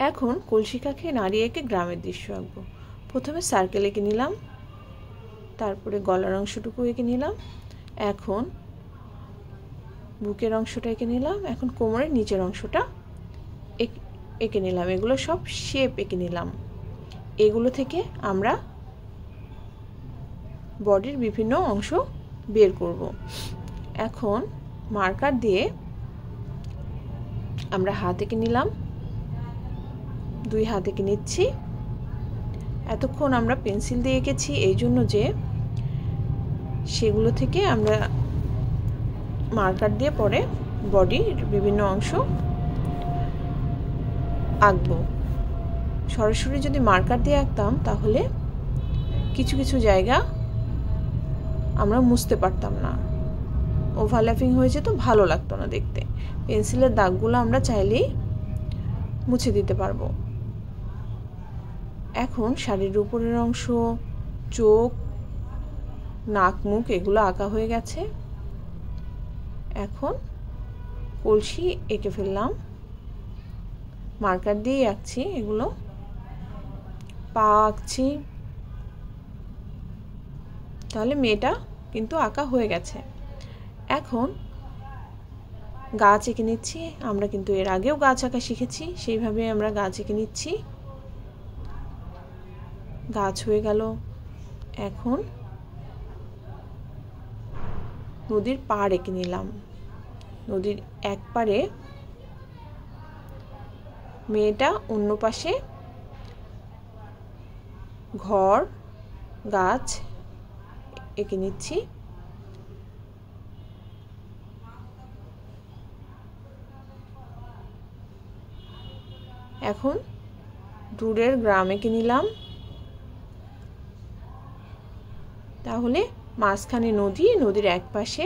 এখন কলসি কাঁখে নাড়িয়ে এঁকে গ্রামের দৃশ্য আঁকবো। প্রথমে সার্কেল এঁকে নিলাম, তারপরে গলার অংশটুকু এঁকে নিলাম, এখন বুকের অংশটা এঁকে নিলাম, এখন কোমরের নিচের অংশটা এঁকে নিলাম। এগুলো সব শেপ এঁকে নিলাম। এগুলো থেকে আমরা বডির বিভিন্ন অংশ বের করব। এখন মার্কার দিয়ে আমরা হাত এঁকে নিলাম, 2 হাত এঁকে নিচ্ছি। এতক্ষণ আমরা পেন্সিল দিয়ে এঁকেছি এই জন্য যে সেগুলো থেকে আমরা মার্কার দিয়ে পরে বডির বিভিন্ন অংশ আঁকবো। সরাসরি যদি মার্কার দিয়ে আঁকতাম তাহলে কিছু কিছু জায়গা আমরা মুছতে পারতাম না, ওভারল্যাপিং হয়ে যেত, ভালো লাগতো না দেখতে। পেন্সিলের দাগগুলো আমরা চাইলেই মুছে দিতে পারবো। এখন শাড়ির উপরের অংশ, চোখ, নাক, মুখ এগুলো আঁকা হয়ে গেছে। এখন কলসি এঁকে ফেললাম, মার্কার দিয়ে আঁকছি, এগুলো পা আঁকছি। তাহলে মেয়েটা কিন্তু আঁকা হয়ে গেছে। এখন গাছ এঁকে নিচ্ছি। আমরা কিন্তু এর আগেও গাছ আঁকা শিখেছি, সেইভাবে আমরা গাছ এঁকে নিচ্ছি। গাছ হয়ে গেল। এখন নদীর পাড় এঁকে নিলাম। নদীর এক পাড়ে মেয়েটা, অন্য পাশে ঘর, গাছ এঁকে নিচ্ছি। এখন দূরের গ্রাম এঁকে নিলাম। তাহলে মাঝখানে নদী, নদীর এক পাশে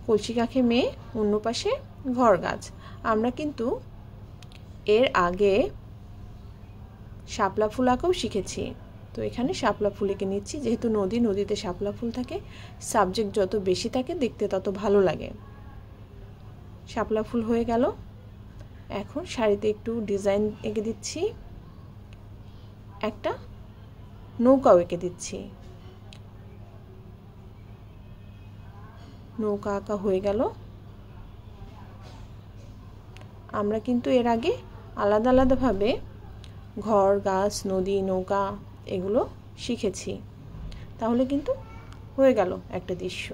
কলসি কাঁখে মেয়ে, অন্য পাশে ঘর, গাছ। আমরা কিন্তু এর আগে শাপলা ফুল আঁকাও শিখেছি, তো এখানে শাপলা ফুল এঁকে নিচ্ছি। যেহেতু নদী, নদীতে শাপলা ফুল থাকে, সাবজেক্ট যত বেশি থাকে দেখতে তত ভালো লাগে। শাপলা ফুল হয়ে গেল। এখন শাড়িতে একটু ডিজাইন এঁকে দিচ্ছি, একটা নৌকাও এঁকে দিচ্ছি। নৌকা আঁকা হয়ে গেল। আমরা কিন্তু এর আগে আলাদা আলাদাভাবে ঘর, গাছ, নদী, নৌকা এগুলো শিখেছি। তাহলে কিন্তু হয়ে গেল একটা দৃশ্য।